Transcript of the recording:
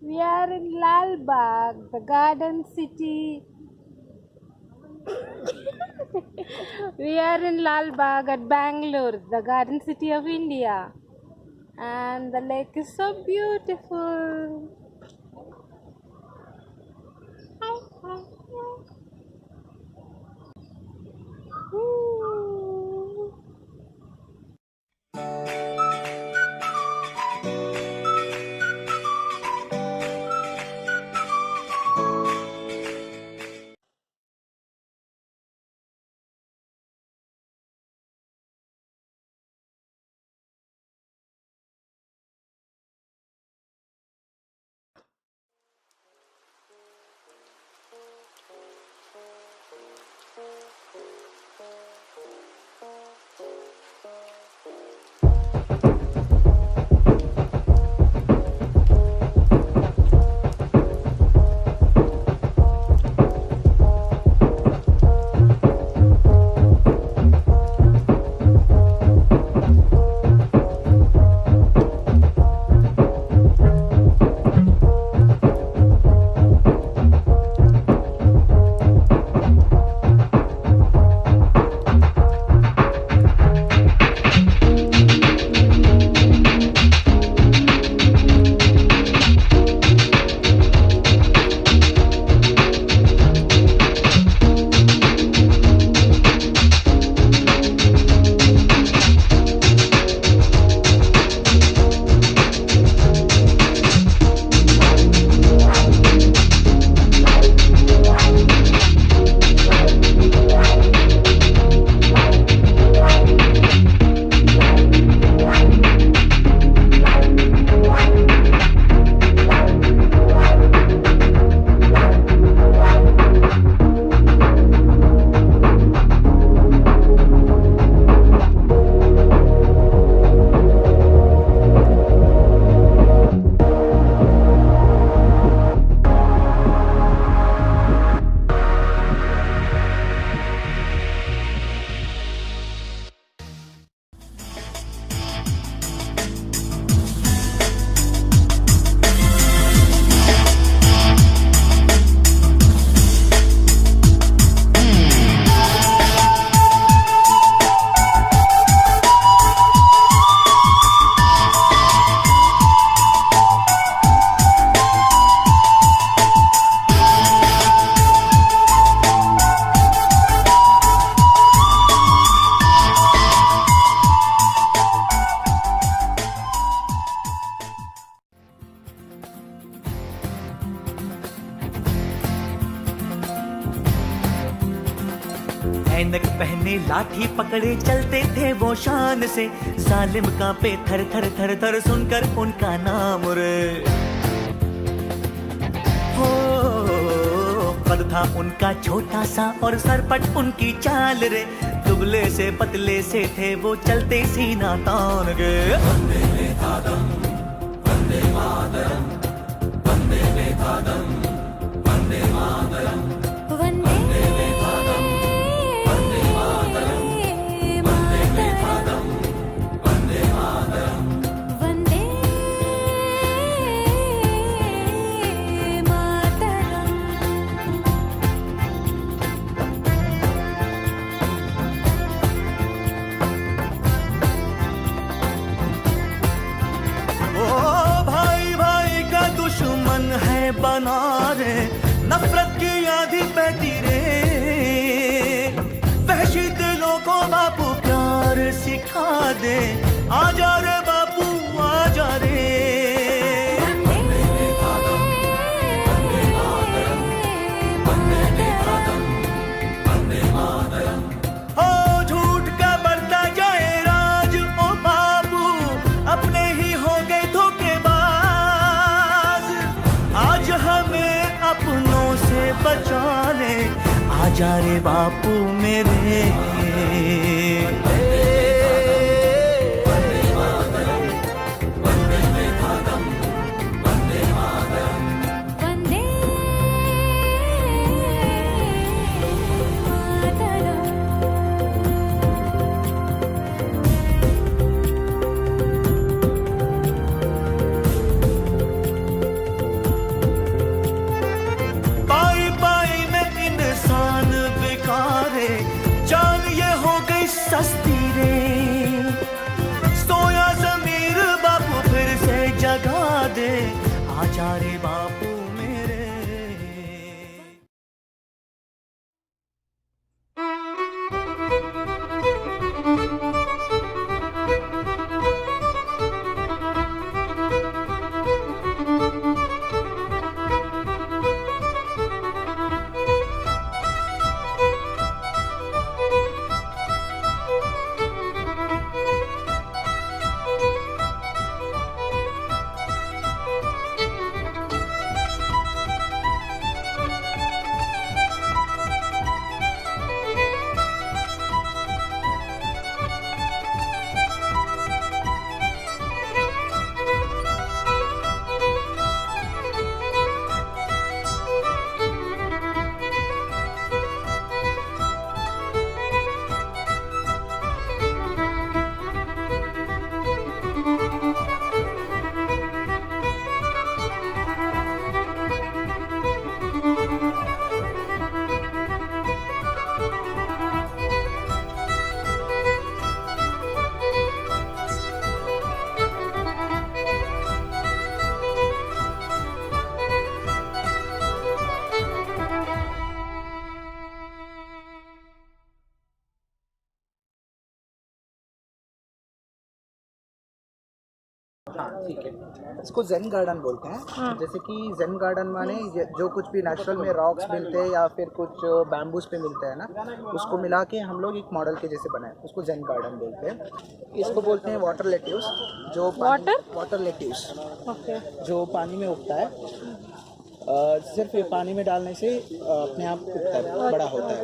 We are in Lalbagh, the garden city. We are in Lalbagh at Bangalore, the garden city of India. And the lake is so beautiful. Woo. ऐनक पहने लाठी पकड़े चलते थे वो शान से, जालिम कांपे थर थर थर थर सुनकर उनका नाम रे। हो कद था उनका छोटा सा और सरपट उनकी चाल रे, दुबले से पतले से थे वो चलते सीना तान गे। वंदे मातरम, वंदे मातरम, वंदे मातरम, वंदे मातरम, बना रे नफरत की आंधी बहती रे, वहशी दिलों को बापू प्यार सिखा दे, आजा रे बापू आजा रे। हो झूठ का बढ़ता जाए राज ओ बापू, अपने ही हो गए आज हमें अपनों से बचा ले, आजा रे बापू मेरे। दे, आजा रे बापू मेरे। हाँ ठीक है, इसको जेन गार्डन बोलते हैं। जैसे कि जेन गार्डन माने जो कुछ भी नेचुरल में रॉक्स मिलते हैं या फिर कुछ बैम्बूज पे मिलते हैं ना, उसको मिला के हम लोग एक मॉडल के जैसे बनाए, उसको जेन गार्डन बोलते हैं। इसको बोलते हैं वाटर लेट्यूस, जो वाटर लेट्यूस जो पानी में उगता है। सिर्फ ये पानी में डालने से अपने आप उगता है, बड़ा होता है।